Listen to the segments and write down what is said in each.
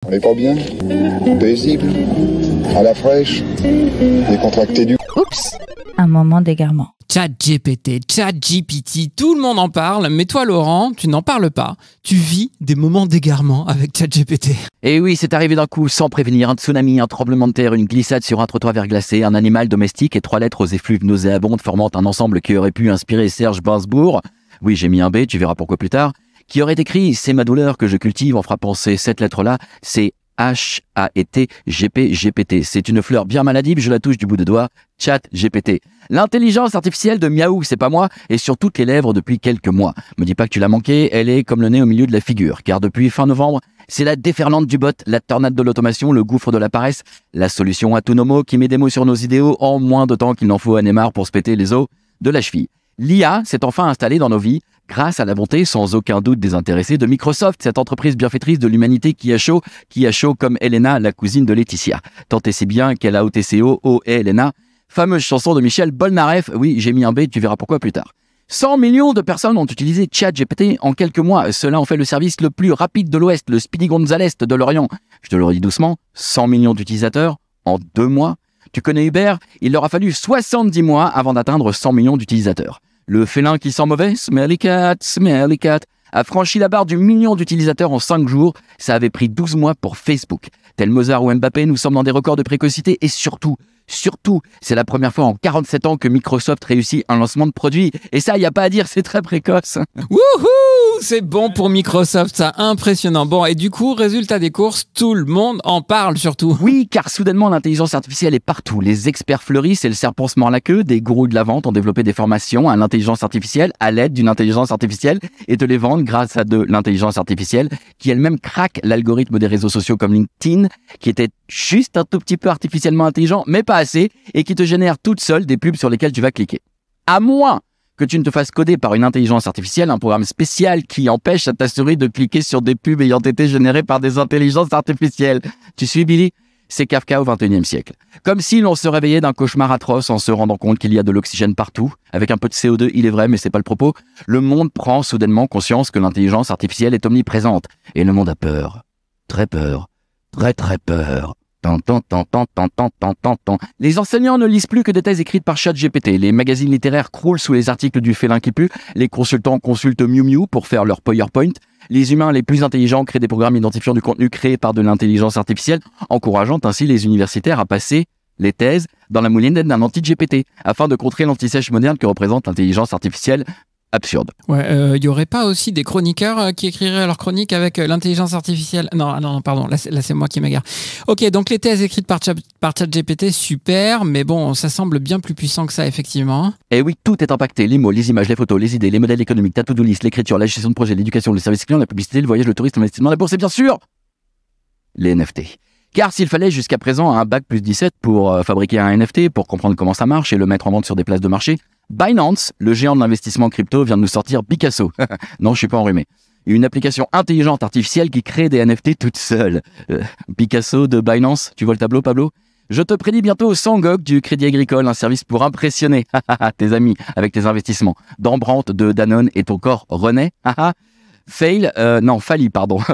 On n'est pas bien, paisible, à la fraîche, décontracté du... Oups, un moment d'égarement. ChatGPT, ChatGPT, tout le monde en parle, mais toi Laurent, tu n'en parles pas. Tu vis des moments d'égarement avec ChatGPT. Et oui, c'est arrivé d'un coup, sans prévenir, un tsunami, un tremblement de terre, une glissade sur un trottoir verglacé, un animal domestique et 3 lettres aux effluves nauséabondes formant un ensemble qui aurait pu inspirer Serge Gainsbourg. Oui, j'ai mis un B, tu verras pourquoi plus tard. Qui aurait écrit « C'est ma douleur que je cultive » en frappant ces 7 lettres-là, c'est H-A-E-T-G-P-G-P-T. C'est une fleur bien maladive, je la touche du bout de doigt, ChatGPT. L'intelligence artificielle de Miaou, c'est pas moi, est sur toutes les lèvres depuis quelques mois. Me dis pas que tu l'as manqué, elle est comme le nez au milieu de la figure, car depuis fin novembre, c'est la déferlante du bot, la tornade de l'automation, le gouffre de la paresse, la solution à tous nos maux qui met des mots sur nos idéaux en moins de temps qu'il n'en faut à Neymar pour se péter les os de la cheville. L'IA s'est enfin installée dans nos vies grâce à la bonté sans aucun doute désintéressée de Microsoft, cette entreprise bienfaitrice de l'humanité qui a chaud comme Elena, la cousine de Laetitia. Tant et si bien qu'elle a OTCO, O et Elena, fameuse chanson de Michel Polnareff. Oui, j'ai mis un B, tu verras pourquoi plus tard. 100 millions de personnes ont utilisé ChatGPT en quelques mois. Cela en fait le service le plus rapide de l'Ouest, le Speedy Gonzales de l'Orient. Je te le redis doucement, 100 millions d'utilisateurs en 2 mois. Tu connais Uber? Il leur a fallu 70 mois avant d'atteindre 100 millions d'utilisateurs. Le félin qui sent mauvais, Smelly Cat, a franchi la barre du million d'utilisateurs en 5 jours. Ça avait pris 12 mois pour Facebook. Tel Mozart ou Mbappé, nous sommes dans des records de précocité et surtout, c'est la première fois en 47 ans que Microsoft réussit un lancement de produit. Et ça, il n'y a pas à dire, c'est très précoce. Wouhou! C'est bon pour Microsoft, ça, impressionnant. Bon, et du coup, résultat des courses, tout le monde en parle surtout. Oui, car soudainement, l'intelligence artificielle est partout. Les experts fleurissent et le serpent se mord la queue. Des gourous de la vente ont développé des formations à l'intelligence artificielle, à l'aide d'une intelligence artificielle, et te les vendent grâce à de l'intelligence artificielle, qui elle-même craque l'algorithme des réseaux sociaux comme LinkedIn, qui était juste un tout petit peu artificiellement intelligent, mais pas assez, et qui te génère toute seule des pubs sur lesquelles tu vas cliquer. À moins que tu ne te fasses coder par une intelligence artificielle, un programme spécial qui empêche à ta souris de cliquer sur des pubs ayant été générées par des intelligences artificielles. Tu suis, Billy? C'est Kafka au XXIe siècle. Comme si l'on se réveillait d'un cauchemar atroce en se rendant compte qu'il y a de l'oxygène partout. Avec un peu de CO2, il est vrai, mais c'est pas le propos. Le monde prend soudainement conscience que l'intelligence artificielle est omniprésente. Et le monde a peur. Très peur. Très très peur. Les enseignants ne lisent plus que des thèses écrites par ChatGPT. Les magazines littéraires croulent sous les articles du félin qui pue. Les consultants consultent Miu Miu pour faire leur PowerPoint. Les humains les plus intelligents créent des programmes identifiant du contenu créé par de l'intelligence artificielle, encourageant ainsi les universitaires à passer les thèses dans la moulinette d'un anti-GPT, afin de contrer l'anti-sèche moderne que représente l'intelligence artificielle. Absurde. Ouais, y aurait pas aussi des chroniqueurs qui écriraient leurs chroniques avec l'intelligence artificielle? Non, pardon, là c'est moi qui m'égare. Ok, donc les thèses écrites par ChatGPT, super, mais bon, ça semble bien plus puissant que ça, effectivement. Et oui, tout est impacté, les mots, les images, les photos, les idées, les modèles économiques, ta to-do list, l'écriture, la gestion de projet, l'éducation, le service client, la publicité, le voyage, le tourisme, l'investissement, la bourse et bien sûr, les NFT. Car s'il fallait jusqu'à présent un bac plus 17 pour fabriquer un NFT, pour comprendre comment ça marche et le mettre en vente sur des places de marché, Binance, le géant de l'investissement crypto, vient de nous sortir Picasso. Non, je suis pas enrhumé. Une application intelligente artificielle qui crée des NFT toute seule. Picasso de Binance, tu vois le tableau, Pablo? Je te prédis bientôt Sangok du Crédit Agricole, un service pour impressionner tes amis avec tes investissements. D'Embrandt, de Danone et ton corps renaît. Fally,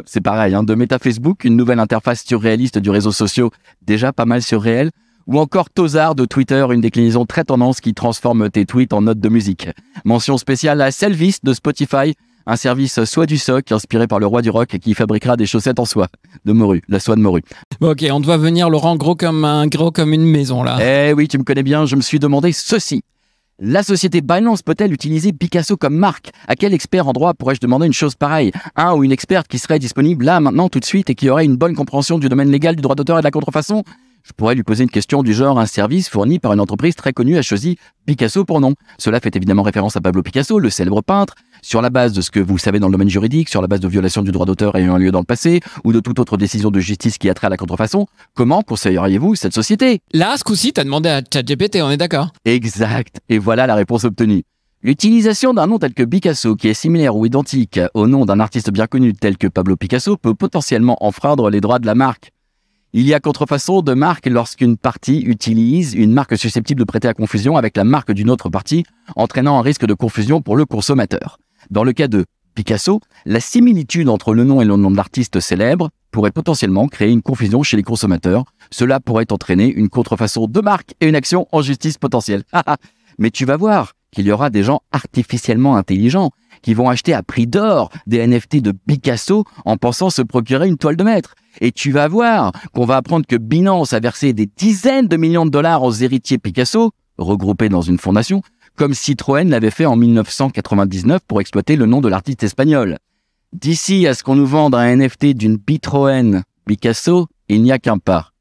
c'est pareil, de Meta Facebook, une nouvelle interface surréaliste du réseau social, déjà pas mal surréel. Ou encore Tozar de Twitter, une déclinaison très tendance qui transforme tes tweets en notes de musique. Mention spéciale à Selvis de Spotify, un service soie du soc inspiré par le roi du rock qui fabriquera des chaussettes en soie de morue, la soie de morue. Ok, on doit venir Laurent gros comme une maison là. Eh oui, tu me connais bien, je me suis demandé ceci. La société Binance peut-elle utiliser Picasso comme marque? À quel expert en droit pourrais-je demander une chose pareille? Un ou une experte qui serait disponible là, maintenant, tout de suite et qui aurait une bonne compréhension du domaine légal, du droit d'auteur et de la contrefaçon? Je pourrais lui poser une question du genre: un service fourni par une entreprise très connue a choisi Picasso pour nom. Cela fait évidemment référence à Pablo Picasso, le célèbre peintre. Sur la base de ce que vous savez dans le domaine juridique, sur la base de violations du droit d'auteur ayant lieu dans le passé, ou de toute autre décision de justice qui a trait à la contrefaçon, comment conseilleriez-vous cette société? Là, ce coup-ci, t'as demandé à ChatGPT, on est d'accord? Exact. Et voilà la réponse obtenue. L'utilisation d'un nom tel que Picasso, qui est similaire ou identique au nom d'un artiste bien connu tel que Pablo Picasso, peut potentiellement enfreindre les droits de la marque. Il y a contrefaçon de marque lorsqu'une partie utilise une marque susceptible de prêter à confusion avec la marque d'une autre partie, entraînant un risque de confusion pour le consommateur. Dans le cas de Picasso, la similitude entre le nom et le nom de l'artiste célèbre pourrait potentiellement créer une confusion chez les consommateurs. Cela pourrait entraîner une contrefaçon de marque et une action en justice potentielle. Mais tu vas voir qu'il y aura des gens artificiellement intelligents qui vont acheter à prix d'or des NFT de Picasso en pensant se procurer une toile de maître. Et tu vas voir qu'on va apprendre que Binance a versé des dizaines de millions de dollars aux héritiers Picasso, regroupés dans une fondation, comme Citroën l'avait fait en 1999 pour exploiter le nom de l'artiste espagnol. D'ici à ce qu'on nous vende un NFT d'une Citroën Picasso, il n'y a qu'un pas.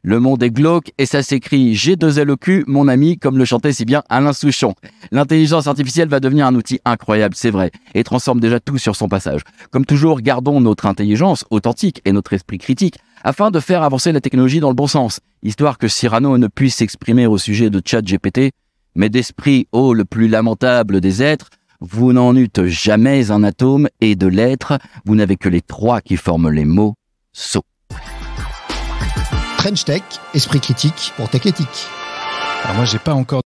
Le monde est glauque et ça s'écrit G2LOQ, mon ami, comme le chantait si bien Alain Souchon. L'intelligence artificielle va devenir un outil incroyable, c'est vrai, et transforme déjà tout sur son passage. Comme toujours, gardons notre intelligence authentique et notre esprit critique afin de faire avancer la technologie dans le bon sens, histoire que Cyrano ne puisse s'exprimer au sujet de ChatGPT, mais d'esprit, ô le plus lamentable des êtres, vous n'en eûtes jamais un atome et de l'être, vous n'avez que les trois qui forment les mots sot. French Tech, esprit critique pour Tech Éthique. Alors moi, j'ai pas encore